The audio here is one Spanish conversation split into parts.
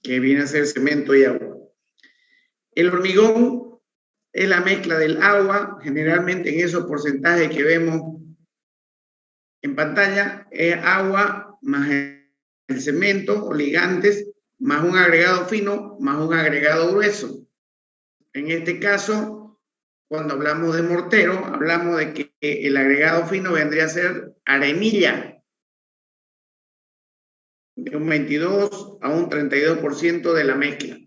que viene a ser cemento y agua. El hormigón es la mezcla del agua, generalmente en esos porcentajes que vemos en pantalla, es agua más el cemento o ligantes, más un agregado fino, más un agregado grueso. En este caso, cuando hablamos de mortero, hablamos de que el agregado fino vendría a ser arenilla, de un 22 a un 32% de la mezcla.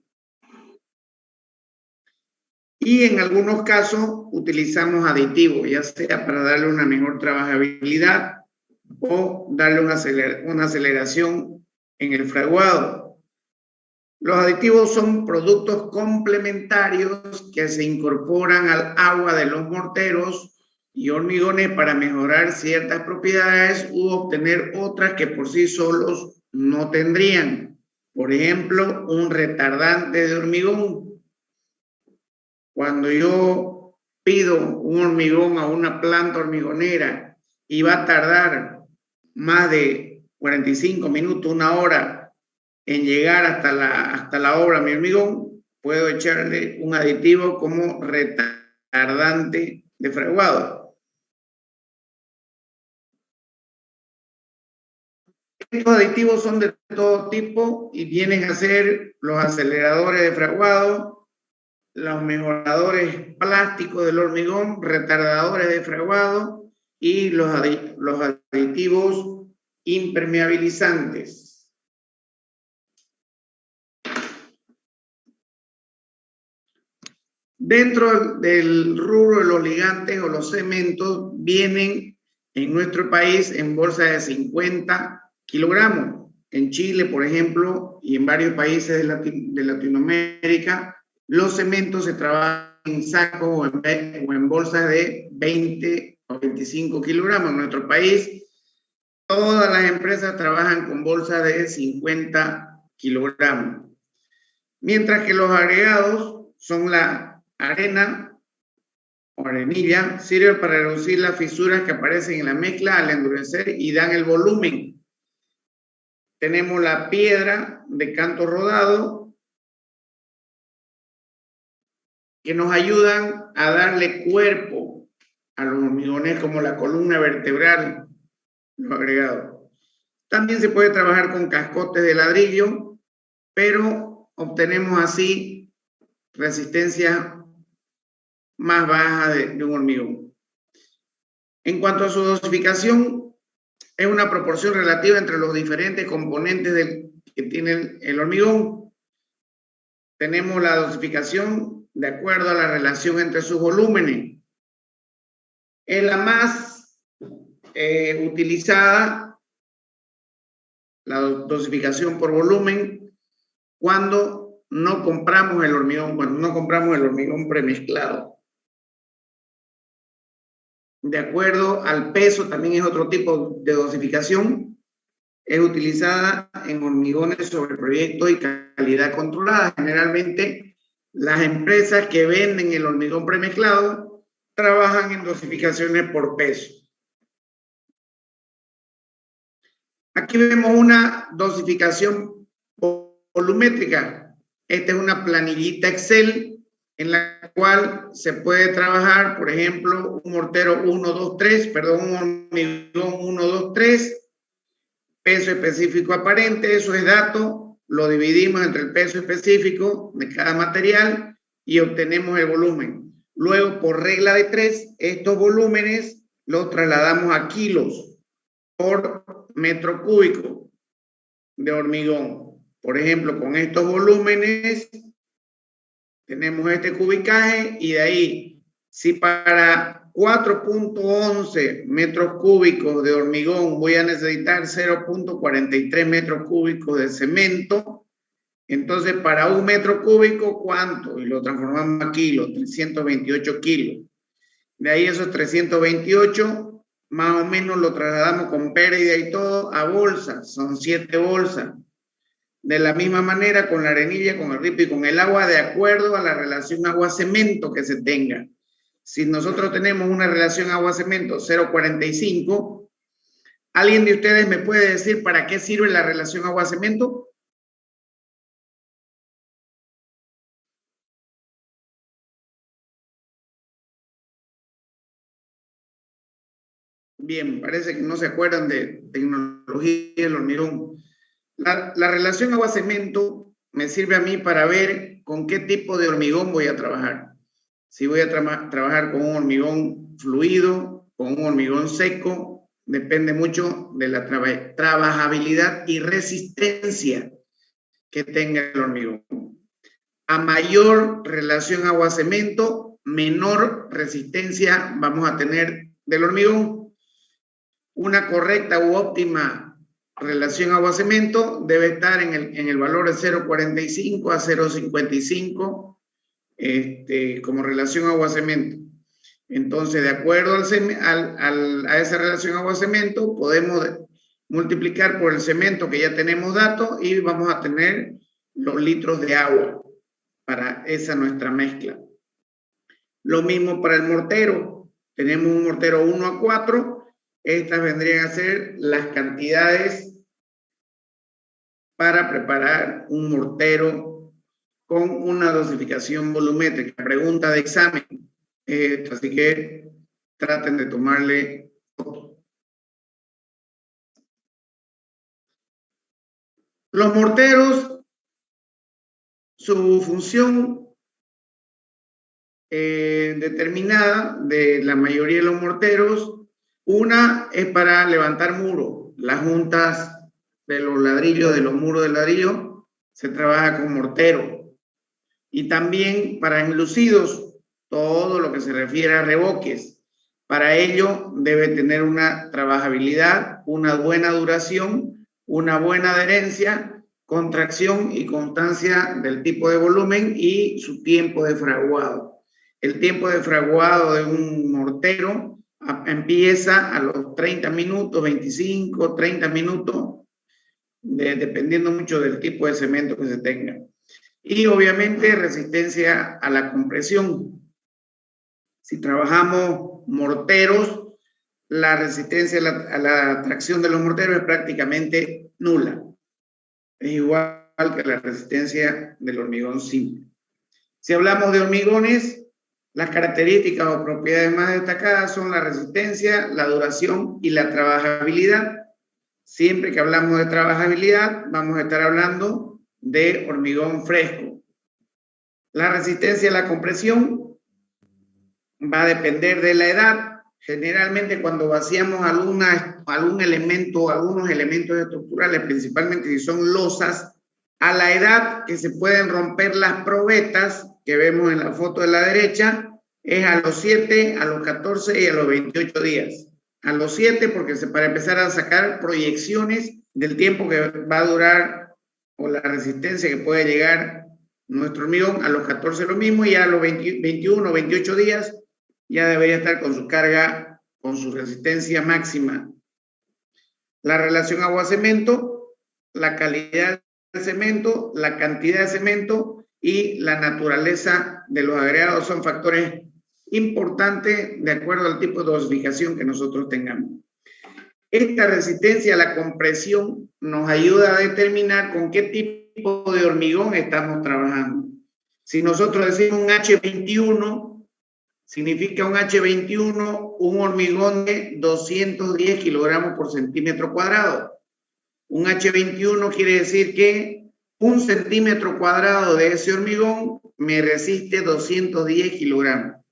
Y en algunos casos utilizamos aditivos, ya sea para darle una mejor trabajabilidad o darle una aceleración en el fraguado. Los aditivos son productos complementarios que se incorporan al agua de los morteros y hormigones para mejorar ciertas propiedades u obtener otras que por sí solos no tendrían. Por ejemplo, un retardante de hormigón. Cuando yo pido un hormigón a una planta hormigonera y va a tardar más de 45 minutos, una hora en llegar hasta la obra mi hormigón, puedo echarle un aditivo como retardante de fraguado. Estos aditivos son de todo tipo y vienen a ser los aceleradores de fraguado, los mejoradores plásticos del hormigón, retardadores de fraguado y los aditivos impermeabilizantes. Dentro del rubro de los ligantes o los cementos vienen en nuestro país en bolsas de 50 kilogramos. En Chile, por ejemplo, y en varios países de Latinoamérica, los cementos se trabajan en sacos o en bolsas de 20 o 25 kilogramos. En nuestro país, todas las empresas trabajan con bolsas de 50 kilogramos. Mientras que los agregados son la arena o arenilla, sirve para reducir las fisuras que aparecen en la mezcla al endurecer y dan el volumen. Tenemos la piedra de canto rodado, que nos ayudan a darle cuerpo a los hormigones como la columna vertebral, los agregados. También se puede trabajar con cascotes de ladrillo, pero obtenemos así resistencia más baja de un hormigón. En cuanto a su dosificación, es una proporción relativa entre los diferentes componentes que tiene el hormigón. Tenemos la dosificación de acuerdo a la relación entre sus volúmenes. Es la más utilizada, la dosificación por volumen, cuando no compramos el hormigón premezclado. De acuerdo al peso, también es otro tipo de dosificación. Es utilizada en hormigones sobre proyecto y calidad controlada. Generalmente, las empresas que venden el hormigón premezclado trabajan en dosificaciones por peso. Aquí vemos una dosificación volumétrica. Esta es una planillita Excel en la cual se puede trabajar, por ejemplo, un mortero 1, 2, 3, perdón, un hormigón 1, 2, 3, peso específico aparente, eso es dato, lo dividimos entre el peso específico de cada material y obtenemos el volumen. Luego, por regla de 3, estos volúmenes los trasladamos a kilos por metro cúbico de hormigón. Por ejemplo, con estos volúmenes tenemos este cubicaje y de ahí, si para 4.11 metros cúbicos de hormigón voy a necesitar 0.43 metros cúbicos de cemento, entonces para un metro cúbico, ¿cuánto? Y lo transformamos a kilos, 328 kilos. De ahí esos 328, más o menos lo trasladamos con pérdida y todo a bolsas, son 7 bolsas. De la misma manera con la arenilla, con el ripo y con el agua, de acuerdo a la relación agua-cemento que se tenga. Si nosotros tenemos una relación agua-cemento 0.45, ¿alguien de ustedes me puede decir para qué sirve la relación agua-cemento? Bien, parece que no se acuerdan de tecnología del hormigón. La relación agua-cemento me sirve a mí para ver con qué tipo de hormigón voy a trabajar. Si voy a trabajar con un hormigón fluido, con un hormigón seco, depende mucho de la trabajabilidad y resistencia que tenga el hormigón. A mayor relación agua-cemento, menor resistencia vamos a tener del hormigón. Una correcta u óptima relación agua-cemento debe estar en el valor de 0,45 a 0,55 como relación agua-cemento. Entonces, de acuerdo a esa relación agua-cemento, podemos multiplicar por el cemento que ya tenemos datos y vamos a tener los litros de agua para esa nuestra mezcla. Lo mismo para el mortero. Tenemos un mortero 1 a 4. Estas vendrían a ser las cantidades para preparar un mortero con una dosificación volumétrica. Pregunta de examen. Así que traten de tomarle foto. Los morteros, su función determinada de la mayoría de los morteros, una es para levantar muros. Las juntas de los ladrillos, de los muros de ladrillo, se trabaja con mortero. Y también para enlucidos, todo lo que se refiere a revoques. Para ello debe tener una trabajabilidad, una buena duración, una buena adherencia, contracción y constancia del tipo de volumen y su tiempo de fraguado. El tiempo de fraguado de un mortero empieza a los 30 minutos, 25, 30 minutos, dependiendo mucho del tipo de cemento que se tenga. Y obviamente resistencia a la compresión. Si trabajamos morteros, la resistencia a la tracción de los morteros es prácticamente nula. Es igual que la resistencia del hormigón simple. Si hablamos de hormigones, las características o propiedades más destacadas son la resistencia, la duración y la trabajabilidad. Siempre que hablamos de trabajabilidad, vamos a estar hablando de hormigón fresco. La resistencia a la compresión va a depender de la edad. Generalmente cuando vaciamos algún elemento, algunos elementos estructurales, principalmente si son losas, a la edad que se pueden romper las probetas que vemos en la foto de la derecha, es a los 7, a los 14 y a los 28 días. A los 7 porque para empezar a sacar proyecciones del tiempo que va a durar o la resistencia que puede llegar nuestro hormigón. A los 14 lo mismo y a los 21 o 28 días ya debería estar con su carga, con su resistencia máxima. La relación agua-cemento, la calidad del cemento, la cantidad de cemento y la naturaleza de los agregados son factores importantes de acuerdo al tipo de dosificación que nosotros tengamos. Esta resistencia a la compresión nos ayuda a determinar con qué tipo de hormigón estamos trabajando. Si nosotros decimos un H21, significa un H21, un hormigón de 210 kilogramos por centímetro cuadrado. Un H21 quiere decir que un centímetro cuadrado de ese hormigón me resiste 210 kilogramos.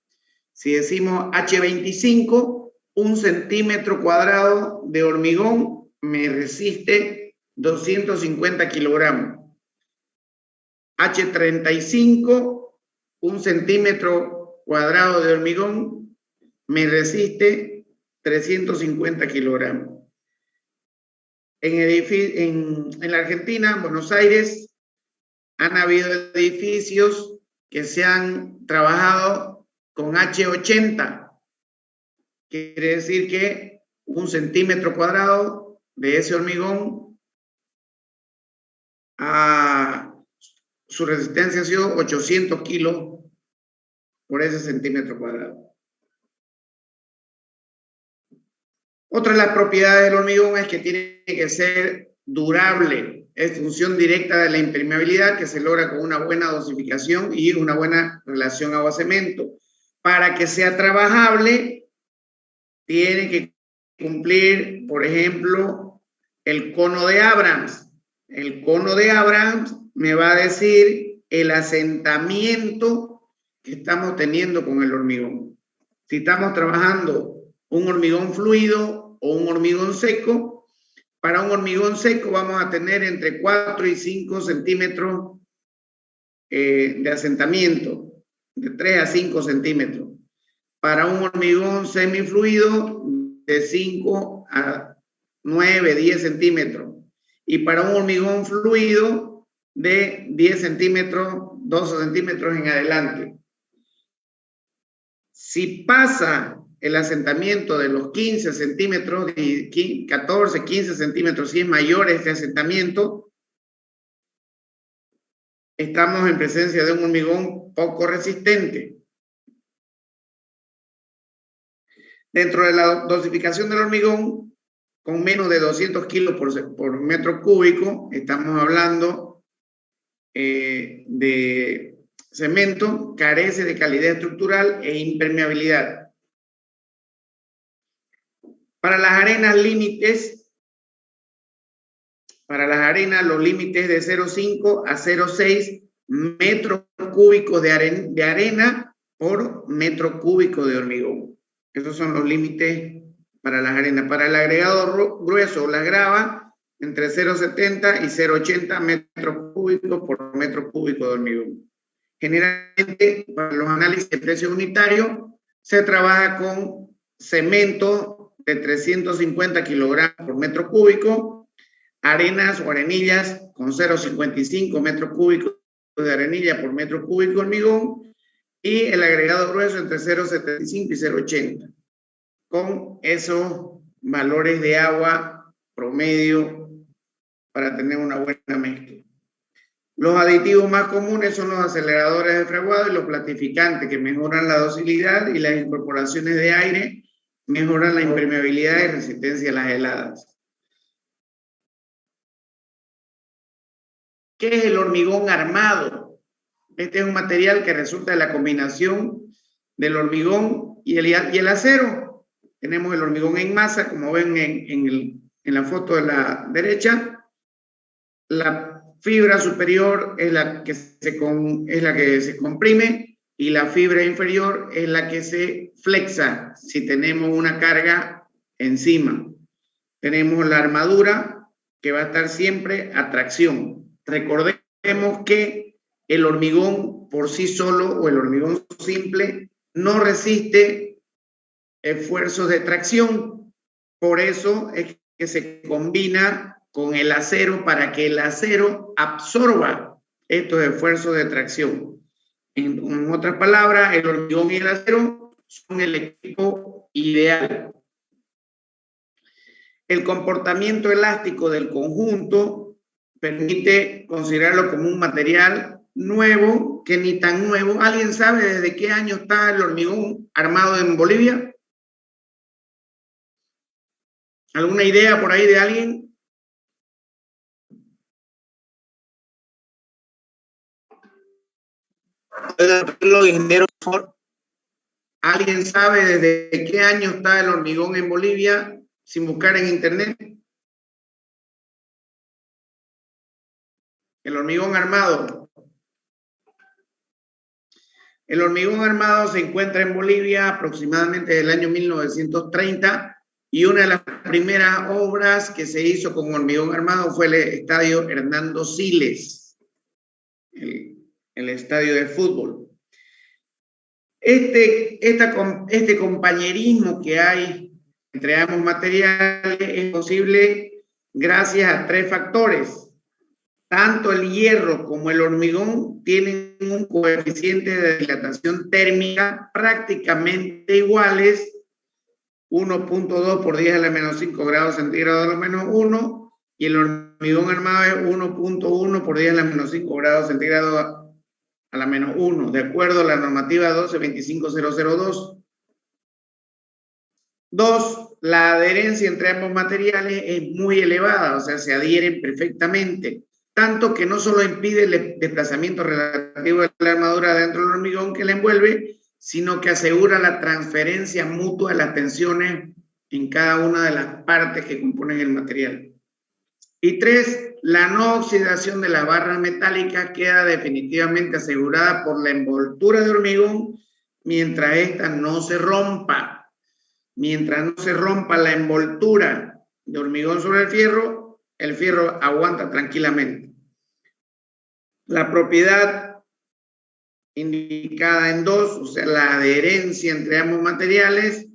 Si decimos H25, un centímetro cuadrado de hormigón me resiste 250 kilogramos. H35, un centímetro cuadrado de hormigón me resiste 350 kilogramos. En la Argentina, en Buenos Aires, han habido edificios que se han trabajado con H80. Quiere decir que un centímetro cuadrado de ese hormigón, su resistencia ha sido 800 kilos por ese centímetro cuadrado. Otra de las propiedades del hormigón es que tiene que ser durable. Es función directa de la impermeabilidad que se logra con una buena dosificación y una buena relación agua-cemento. Para que sea trabajable, tiene que cumplir, por ejemplo, el cono de Abrams. El cono de Abrams me va a decir el asentamiento que estamos teniendo con el hormigón. Si estamos trabajando un hormigón fluido o un hormigón seco, para un hormigón seco vamos a tener entre 4 y 5 centímetros de asentamiento, de 3 a 5 centímetros. Para un hormigón semifluido, de 5 a 9, 10 centímetros. Y para un hormigón fluido, de 10 centímetros, 12 centímetros en adelante. Si pasa el asentamiento de los 15 centímetros, 14, 15 centímetros, si es mayor este asentamiento, estamos en presencia de un hormigón poco resistente. Dentro de la dosificación del hormigón, con menos de 200 kilos por metro cúbico, estamos hablando de cemento, carece de calidad estructural e impermeabilidad. Para las arenas límites, los límites de 0,5 a 0,6 metros cúbicos de arena por metro cúbico de hormigón. Esos son los límites para las arenas. Para el agregado grueso, la grava, entre 0,70 y 0,80 metros cúbicos por metro cúbico de hormigón. Generalmente, para los análisis de precio unitario, se trabaja con cemento de 350 kilogramos por metro cúbico, arenas o arenillas con 0,55 metros cúbicos de arenilla por metro cúbico de hormigón, y el agregado grueso entre 0,75 y 0,80, con esos valores de agua promedio para tener una buena mezcla. Los aditivos más comunes son los aceleradores de fraguado y los platificantes, que mejoran la docilidad, y las incorporaciones de aire mejoran la impermeabilidad y resistencia a las heladas. ¿Qué es el hormigón armado? Este es un material que resulta de la combinación del hormigón y el acero. Tenemos el hormigón en masa, como ven en la foto de la derecha. La fibra superior es la que se comprime, y la fibra inferior es la que se flexa si tenemos una carga encima. Tenemos la armadura, que va a estar siempre a tracción. Recordemos que el hormigón por sí solo, o el hormigón simple, no resiste esfuerzos de tracción. Por eso es que se combina con el acero, para que el acero absorba estos esfuerzos de tracción. En otras palabras, el hormigón y el acero son el equipo ideal. El comportamiento elástico del conjunto permite considerarlo como un material nuevo, que ni tan nuevo. ¿Alguien sabe desde qué año está el hormigón armado en Bolivia? ¿Alguna idea por ahí de alguien? ¿Alguien sabe desde qué año está el hormigón en Bolivia, sin buscar en internet? El hormigón armado. El hormigón armado se encuentra en Bolivia aproximadamente desde el año 1930, y una de las primeras obras que se hizo con hormigón armado fue el estadio Hernando Siles, el estadio de fútbol. Este compañerismo que hay entre ambos materiales es posible gracias a 3 factores. Tanto el hierro como el hormigón tienen un coeficiente de dilatación térmica prácticamente iguales, 1.2 por 10 a la menos 5 grados centígrados a la menos 1, y el hormigón armado es 1.1 por 10 a la menos 5 grados centígrados a la menos 1, de acuerdo a la normativa 1225002. 2. La adherencia entre ambos materiales es muy elevada, o sea, se adhieren perfectamente, tanto que no solo impide el desplazamiento relativo de la armadura dentro del hormigón que la envuelve, sino que asegura la transferencia mutua de las tensiones en cada una de las partes que componen el material. Y 3, la no oxidación de las barras metálicas queda definitivamente asegurada por la envoltura de hormigón mientras esta no se rompa. Mientras no se rompa la envoltura de hormigón sobre el fierro aguanta tranquilamente. La propiedad indicada en 2, o sea, la adherencia entre ambos materiales,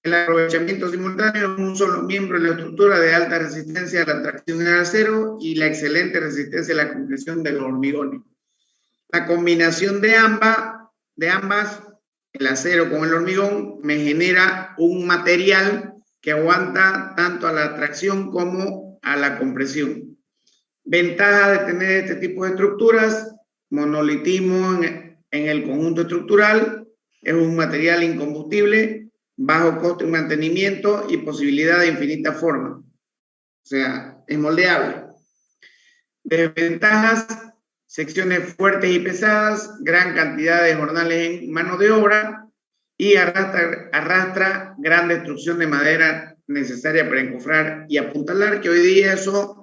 el aprovechamiento simultáneo en un solo miembro de la estructura de alta resistencia a la tracción en acero y la excelente resistencia a la compresión de los hormigones. La combinación de ambas, el acero con el hormigón, me genera un material que aguanta tanto a la tracción como a la compresión. Ventaja de tener este tipo de estructuras: monolitismo en el conjunto estructural, es un material incombustible, bajo costo de mantenimiento y posibilidad de infinitas formas. O sea, es moldeable. Desventajas: secciones fuertes y pesadas, gran cantidad de jornales en mano de obra y arrastra gran destrucción de madera necesaria para encofrar y apuntalar, que hoy día eso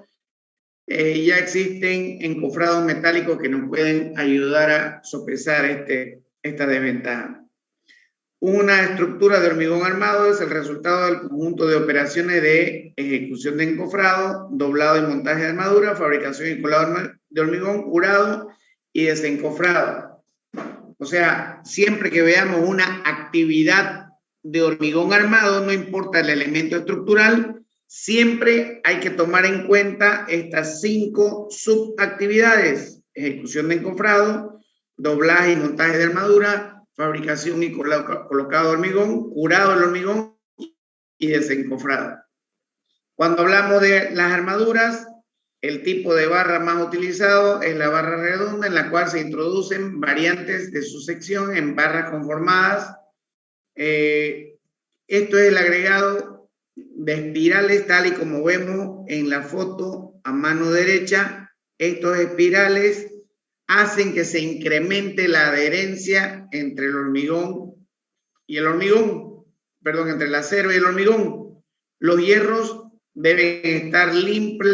ya existen encofrados metálicos que nos pueden ayudar a sopesar esta desventaja. Una estructura de hormigón armado es el resultado del conjunto de operaciones de ejecución de encofrado, doblado y montaje de armadura, fabricación y colado de hormigón, curado y desencofrado. O sea, siempre que veamos una actividad de hormigón armado, no importa el elemento estructural, siempre hay que tomar en cuenta estas 5 subactividades: ejecución de encofrado, doblaje y montaje de armadura, fabricación y colocado de hormigón, curado del hormigón y desencofrado. Cuando hablamos de las armaduras, el tipo de barra más utilizado es la barra redonda, en la cual se introducen variantes de su sección en barras conformadas. Esto es el agregado de espirales, tal y como vemos en la foto a mano derecha. Estos espirales hacen que se incremente la adherencia entre el hormigón y el hormigón, perdón, entre el acero y el hormigón. Los hierros deben estar limpios,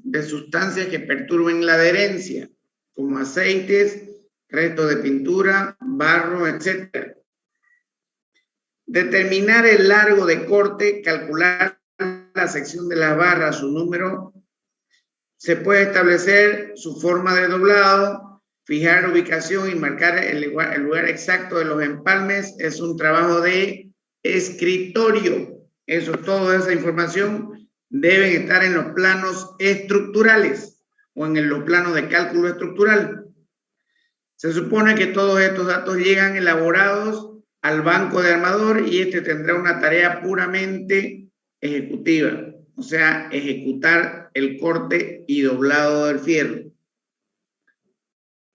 de sustancias que perturben la adherencia, como aceites, restos de pintura, barro, etc. Determinar el largo de corte, calcular la sección de las barras, su número. Se puede establecer su forma de doblado, fijar la ubicación y marcar el lugar exacto de los empalmes. Es un trabajo de escritorio. Toda esa información debe estar en los planos estructurales o en los planos de cálculo estructural. Se supone que todos estos datos llegan elaborados al banco de armador y este tendrá una tarea puramente ejecutiva. O sea, ejecutar el corte y doblado del fierro.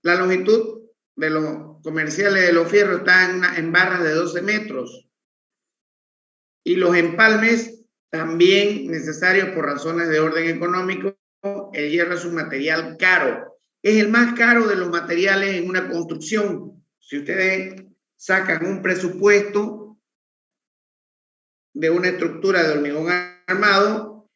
La longitud de los comerciales de los fierros está en barras de 12 metros. Y los empalmes también necesarios por razones de orden económico. El hierro es un material caro. Es el más caro de los materiales en una construcción. Si ustedes sacan un presupuesto de una estructura de hormigón armado,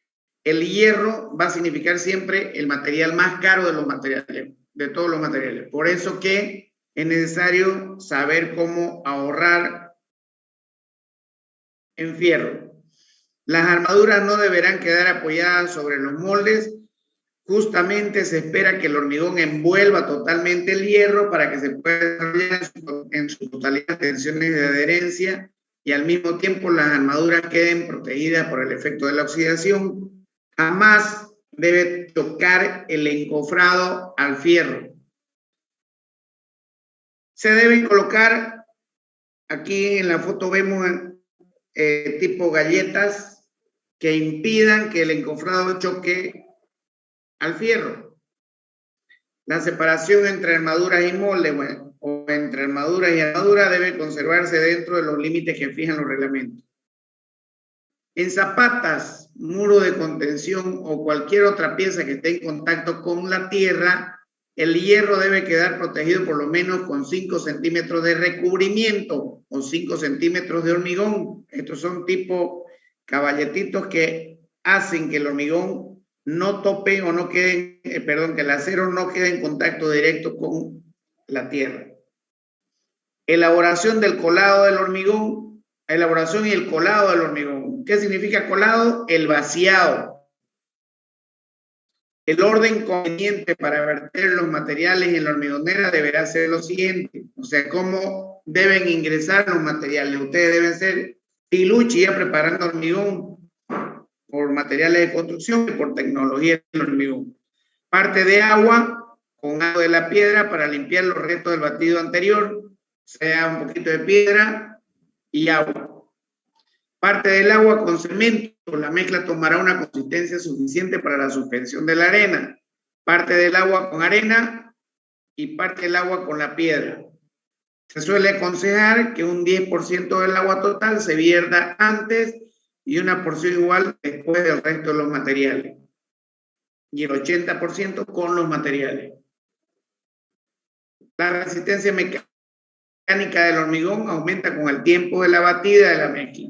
el hierro va a significar siempre el material más caro de los materiales, de todos los materiales. Por eso que es necesario saber cómo ahorrar en fierro. Las armaduras no deberán quedar apoyadas sobre los moldes. Justamente se espera que el hormigón envuelva totalmente el hierro para que se pueda desarrollar en su totalidad tensiones de adherencia y al mismo tiempo las armaduras queden protegidas por el efecto de la oxidación. Jamás debe tocar el encofrado al fierro. Se deben colocar, aquí en la foto vemos tipo galletas que impidan que el encofrado choque al fierro. La separación entre armaduras y moldes, o entre armaduras y armadura, debe conservarse dentro de los límites que fijan los reglamentos. En zapatas, muro de contención o cualquier otra pieza que esté en contacto con la tierra, El hierro debe quedar protegido por lo menos con 5 centímetros de recubrimiento o 5 centímetros de hormigón. Estos son tipo caballetitos que hacen que el hormigón no tope o no quede, que el acero no quede en contacto directo con la tierra. Elaboración del colado del hormigón. Elaboración y el colado del hormigón. ¿Qué significa colado? El vaciado. El orden conveniente para verter los materiales en la hormigonera deberá ser lo siguiente. O sea, cómo deben ingresar los materiales. Ustedes deben ser filuchi ya preparando hormigón por materiales de construcción y por tecnología del hormigón. Parte de agua con agua de la piedra para limpiar los restos del batido anterior, sea un poquito de piedra y agua. Parte del agua con cemento, la mezcla tomará una consistencia suficiente para la suspensión de la arena. Parte del agua con arena y parte del agua con la piedra. Se suele aconsejar que un 10% del agua total se vierta antes y una porción igual después del resto de los materiales. Y el 80% con los materiales. La resistencia mecánica del hormigón aumenta con el tiempo de la batida de la mezcla.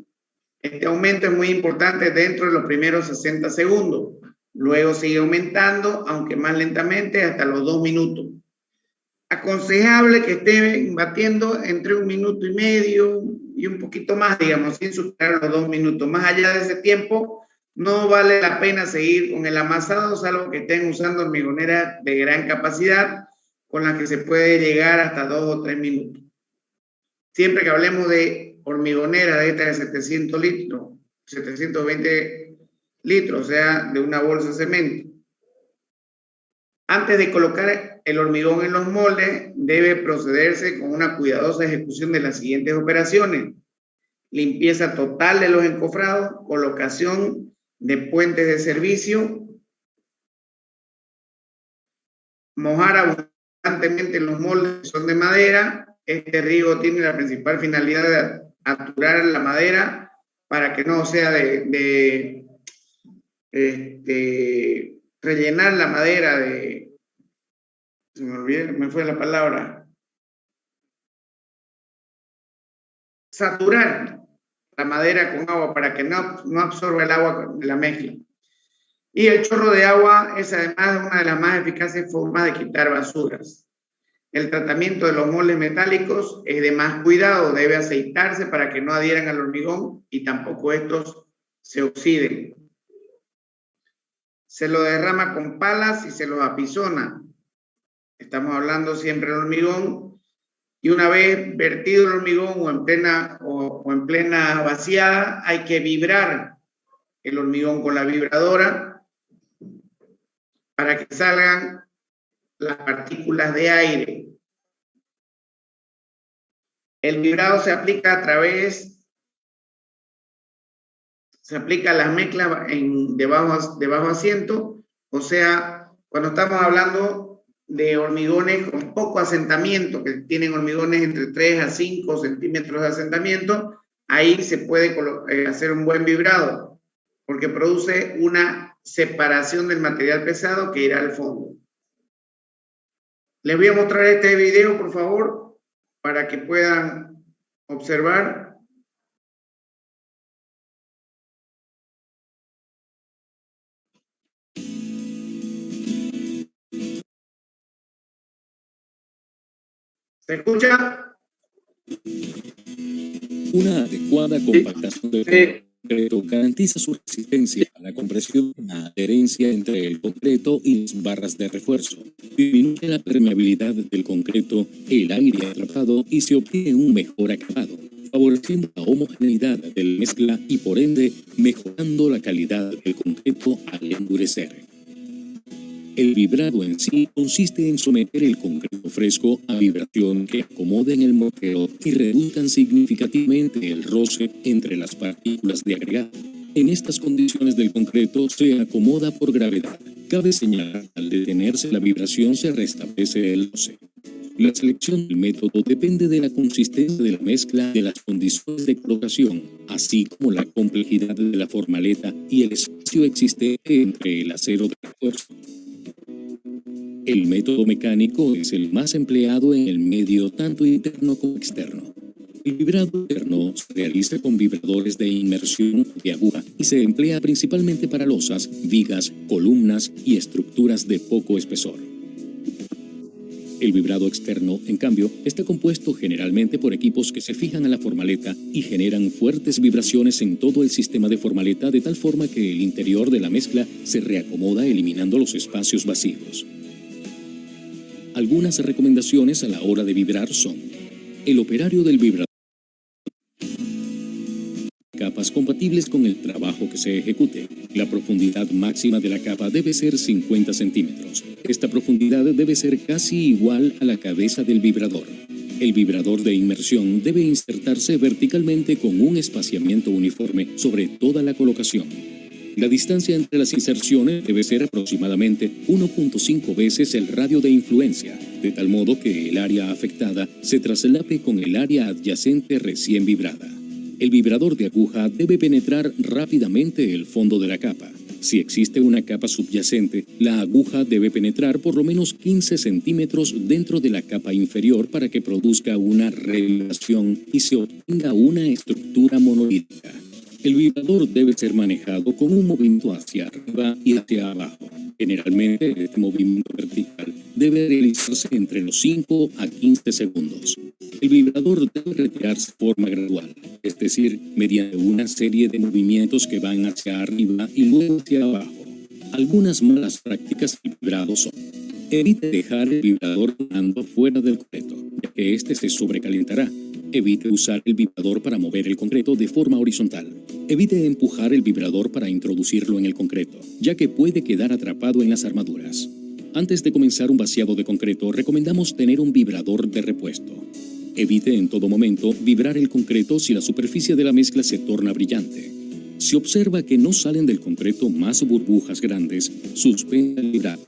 Este aumento es muy importante dentro de los primeros 60 segundos. Luego sigue aumentando, aunque más lentamente, hasta los 2 minutos. Aconsejable que esté batiendo entre 1 minuto y medio y un poquito más, digamos, sin superar los 2 minutos. Más allá de ese tiempo, no vale la pena seguir con el amasado, salvo que estén usando hormigoneras de gran capacidad, con las que se puede llegar hasta 2 o 3 minutos. Siempre que hablemos de hormigonera de esta de 700 litros, 720 litros, o sea, de una bolsa de cemento. Antes de colocar el hormigón en los moldes, debe procederse con una cuidadosa ejecución de las siguientes operaciones: limpieza total de los encofrados, colocación de puentes de servicio, mojar abundantemente los moldes que son de madera. Este riego tiene la principal finalidad de aturar la madera para que no sea rellenar la madera se me olvidó, me fue la palabra, saturar la madera con agua para que no absorba el agua de la mezcla. Y el chorro de agua es además una de las más eficaces formas de quitar basuras. El tratamiento de los moldes metálicos es de más cuidado, debe aceitarse para que no adhieran al hormigón y tampoco estos se oxiden. Se lo derrama con palas y se lo apizona. Estamos hablando siempre del hormigón. Y una vez vertido el hormigón o en plena vaciada, hay que vibrar el hormigón con la vibradora para que salgan las partículas de aire. El vibrado se aplica a las mezclas de bajo asiento, o sea, cuando estamos hablando de hormigones con poco asentamiento, que tienen hormigones entre 3 a 5 centímetros de asentamiento, ahí se puede hacer un buen vibrado, porque produce una separación del material pesado que irá al fondo. Les voy a mostrar este video, por favor, para que puedan observar. ¿Se escucha? Una adecuada compactación del concreto garantiza su resistencia a la compresión, la adherencia entre el concreto y las barras de refuerzo. Disminuye la permeabilidad del concreto, el aire atrapado y se obtiene un mejor acabado, favoreciendo la homogeneidad de la mezcla y por ende mejorando la calidad del concreto al endurecer. El vibrado en sí consiste en someter el concreto fresco a vibración que acomoden el mortero y reduzcan significativamente el roce entre las partículas de agregado. En estas condiciones del concreto se acomoda por gravedad. Cabe señalar, al detenerse la vibración se restablece el roce. La selección del método depende de la consistencia de la mezcla, de las condiciones de colocación, así como la complejidad de la formaleta y el espacio existente entre el acero de refuerzo. El método mecánico es el más empleado en el medio tanto interno como externo. El vibrado interno se realiza con vibradores de inmersión de aguja y se emplea principalmente para losas, vigas, columnas y estructuras de poco espesor. El vibrado externo, en cambio, está compuesto generalmente por equipos que se fijan a la formaleta y generan fuertes vibraciones en todo el sistema de formaleta de tal forma que el interior de la mezcla se reacomoda eliminando los espacios vacíos. Algunas recomendaciones a la hora de vibrar son: el operario del vibrador, capas compatibles con el trabajo que se ejecute. La profundidad máxima de la capa debe ser 50 centímetros. Esta profundidad debe ser casi igual a la cabeza del vibrador. El vibrador de inmersión debe insertarse verticalmente con un espaciamiento uniforme sobre toda la colocación. La distancia entre las inserciones debe ser aproximadamente 1.5 veces el radio de influencia, de tal modo que el área afectada se traslape con el área adyacente recién vibrada. El vibrador de aguja debe penetrar rápidamente el fondo de la capa. Si existe una capa subyacente, la aguja debe penetrar por lo menos 15 centímetros dentro de la capa inferior para que produzca una revibración y se obtenga una estructura monolítica. El vibrador debe ser manejado con un movimiento hacia arriba y hacia abajo. Generalmente, este movimiento vertical debe realizarse entre los 5 a 15 segundos. El vibrador debe retirarse de forma gradual, es decir, mediante una serie de movimientos que van hacia arriba y luego hacia abajo. Algunas malas prácticas del vibrado son: evite dejar el vibrador sonando fuera del concreto, ya que éste se sobrecalentará. Evite usar el vibrador para mover el concreto de forma horizontal. Evite empujar el vibrador para introducirlo en el concreto, ya que puede quedar atrapado en las armaduras. Antes de comenzar un vaciado de concreto, recomendamos tener un vibrador de repuesto. Evite en todo momento vibrar el concreto si la superficie de la mezcla se torna brillante. Si observa que no salen del concreto más burbujas grandes, suspenda el vibrado.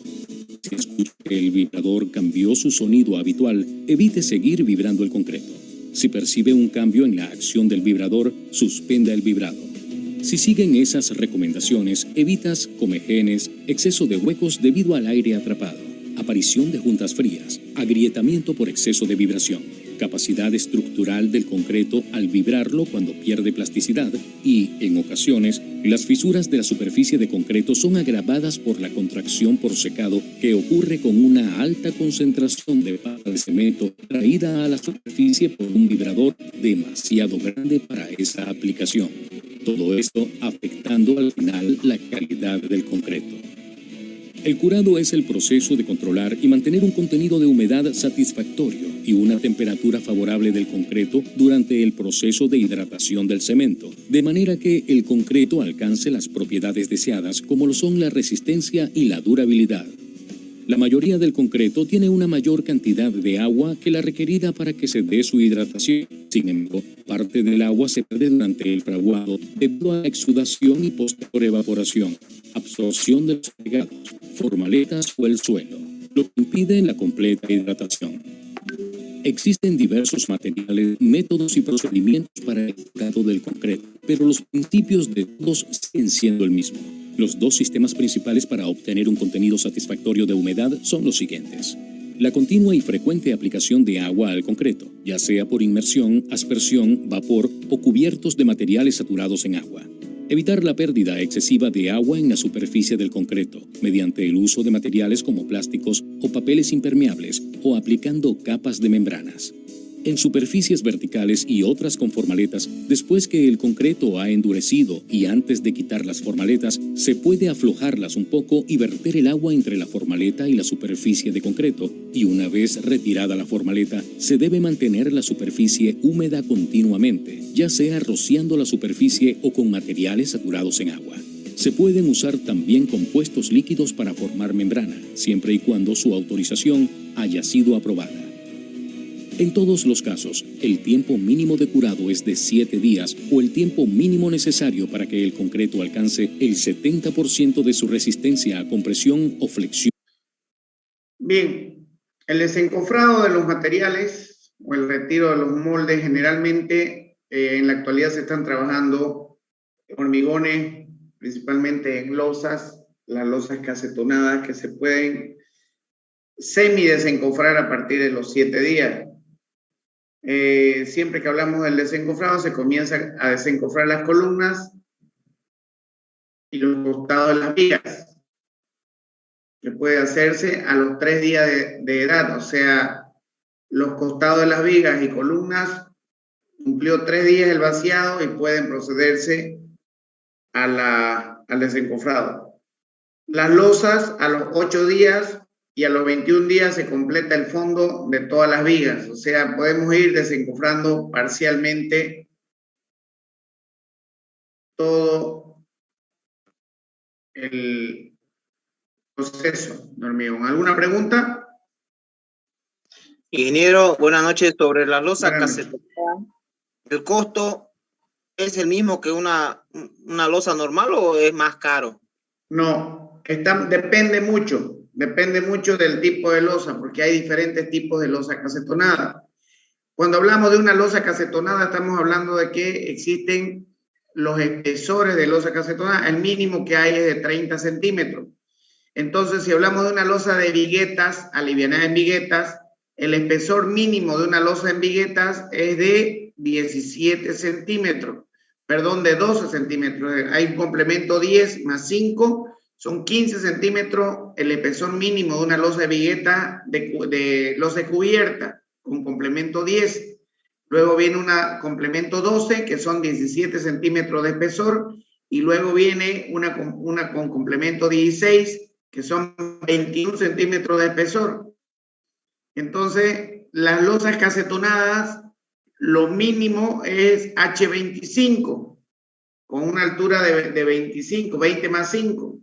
Si escucha que el vibrador cambió su sonido habitual, evite seguir vibrando el concreto. Si percibe un cambio en la acción del vibrador, suspenda el vibrado. Si siguen esas recomendaciones, evitas comejenes, exceso de huecos debido al aire atrapado, aparición de juntas frías, agrietamiento por exceso de vibración, capacidad estructural del concreto al vibrarlo cuando pierde plasticidad y, en ocasiones, las fisuras de la superficie de concreto son agravadas por la contracción por secado que ocurre con una alta concentración de pasta de cemento traída a la superficie por un vibrador demasiado grande para esa aplicación. Todo esto afectando al final la calidad del concreto. El curado es el proceso de controlar y mantener un contenido de humedad satisfactorio y una temperatura favorable del concreto durante el proceso de hidratación del cemento, de manera que el concreto alcance las propiedades deseadas como lo son la resistencia y la durabilidad. La mayoría del concreto tiene una mayor cantidad de agua que la requerida para que se dé su hidratación. Sin embargo, parte del agua se pierde durante el fraguado debido a la exudación y posterior evaporación, absorción de los agregados, formaletas o el suelo, lo que impide la completa hidratación. Existen diversos materiales, métodos y procedimientos para el curado del concreto, pero los principios de todos siguen siendo el mismo. Los dos sistemas principales para obtener un contenido satisfactorio de humedad son los siguientes: la continua y frecuente aplicación de agua al concreto, ya sea por inmersión, aspersión, vapor o cubiertos de materiales saturados en agua. Evitar la pérdida excesiva de agua en la superficie del concreto, mediante el uso de materiales como plásticos o papeles impermeables o aplicando capas de membranas. En superficies verticales y otras con formaletas, después que el concreto ha endurecido y antes de quitar las formaletas, se puede aflojarlas un poco y verter el agua entre la formaleta y la superficie de concreto, y una vez retirada la formaleta, se debe mantener la superficie húmeda continuamente, ya sea rociando la superficie o con materiales saturados en agua. Se pueden usar también compuestos líquidos para formar membrana, siempre y cuando su autorización haya sido aprobada. En todos los casos, el tiempo mínimo de curado es de 7 días o el tiempo mínimo necesario para que el concreto alcance el 70% de su resistencia a compresión o flexión. Bien, el desencofrado de los materiales o el retiro de los moldes generalmente en la actualidad se están trabajando hormigones, principalmente en losas, las losas casetonadas que se pueden semi-desencofrar a partir de los 7 días. Siempre que hablamos del desencofrado, se comienza a desencofrar las columnas y los costados de las vigas, que puede hacerse a los 3 días de edad, o sea, los costados de las vigas y columnas, cumplió 3 días el vaciado y pueden procederse al desencofrado. Las losas a los 8 días y a los 21 días se completa el fondo de todas las vigas, o sea, podemos ir desencofrando parcialmente todo el proceso de hormigón. ¿Alguna pregunta? Ingeniero, buenas noches. Sobre la losa casetonada, ¿el costo es el mismo que una losa normal o es más caro? No, depende mucho del tipo de losa, porque hay diferentes tipos de losa casetonada. Cuando hablamos de una losa casetonada, estamos hablando de que existen los espesores de losa casetonada. El mínimo que hay es de 30 centímetros. Entonces, si hablamos de una losa de viguetas, alivianada en viguetas, el espesor mínimo de una losa en viguetas es de 17 centímetros. Perdón, de 12 centímetros. Hay un complemento 10 más 5, son 15 centímetros el espesor mínimo de una losa de vigueta de losa cubierta, con complemento 10. Luego viene una complemento 12, que son 17 centímetros de espesor, y luego viene una con complemento 16, que son 21 centímetros de espesor. Entonces, las losas casetonadas, lo mínimo es H25, con una altura de 25, 20 más 5.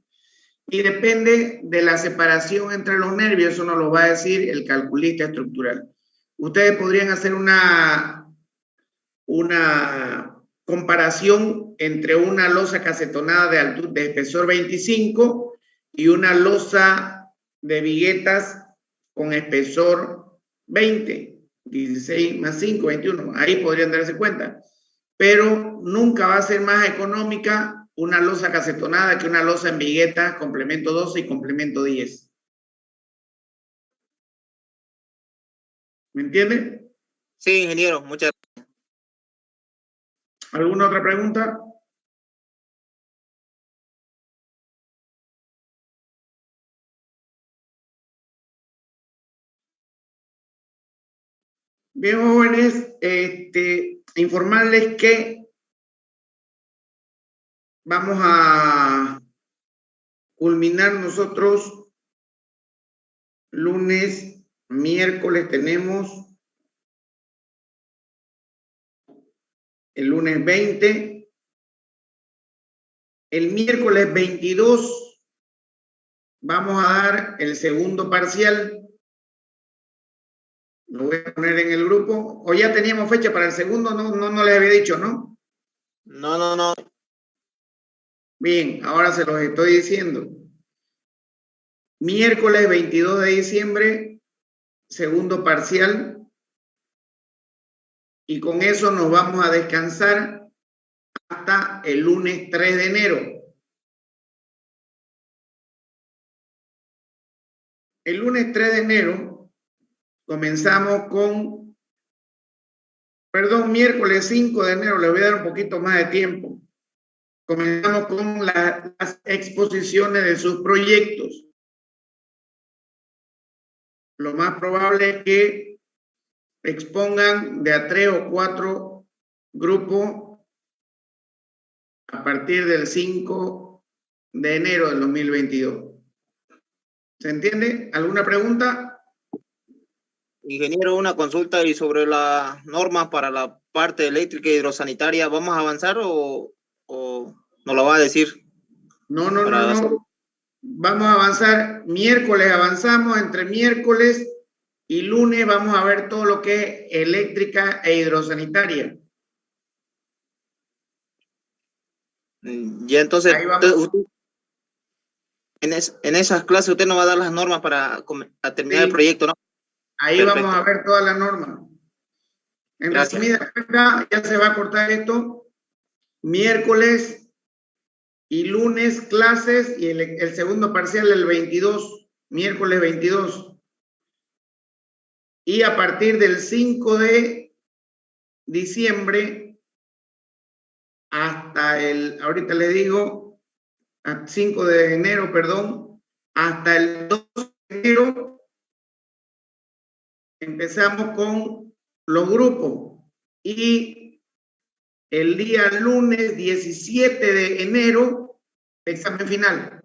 Y depende de la separación entre los nervios, eso nos lo va a decir el calculista estructural. Ustedes podrían hacer una comparación entre una losa casetonada de espesor 25 y una losa de viguetas con espesor 20, 16 más 5, 21. Ahí podrían darse cuenta. Pero nunca va a ser más económica una losa casetonada que una losa en viguetas, complemento 12 y complemento 10. ¿Me entiende? Sí, ingeniero, muchas gracias. ¿Alguna otra pregunta? Bien, jóvenes, informarles que vamos a culminar nosotros lunes, miércoles tenemos el lunes 20, el miércoles 22 vamos a dar el segundo parcial. Lo voy a poner en el grupo. ¿O ya teníamos fecha para el segundo? No les había dicho, ¿no? No. Bien, ahora se los estoy diciendo. Miércoles 22 de diciembre, segundo parcial. Y con eso nos vamos a descansar hasta el lunes 3 de enero. El lunes 3 de enero comenzamos con, miércoles 5 de enero, les voy a dar un poquito más de tiempo. Comenzamos con las exposiciones de sus proyectos. Lo más probable es que expongan de a 3 o 4 grupos a partir del 5 de enero del 2022. ¿Se entiende? ¿Alguna pregunta? Ingeniero, una consulta y sobre las normas para la parte eléctrica y hidrosanitaria, ¿vamos a avanzar o nos lo va a decir? No. Vamos a avanzar. Miércoles avanzamos, entre miércoles y lunes vamos a ver todo lo que es eléctrica e hidrosanitaria. Ya entonces, en esas clases usted nos va a dar las normas para terminar el proyecto, ¿no? Ahí perfecto. Vamos a ver todas las normas. En resumida cuenta, ya se va a cortar esto. Miércoles y lunes clases y el segundo parcial el 22, miércoles 22. Y a partir del 5 de diciembre hasta ahorita le digo, 5 de enero, perdón, hasta el 2 de enero, empezamos con los grupos. Y el día lunes 17 de enero, examen final.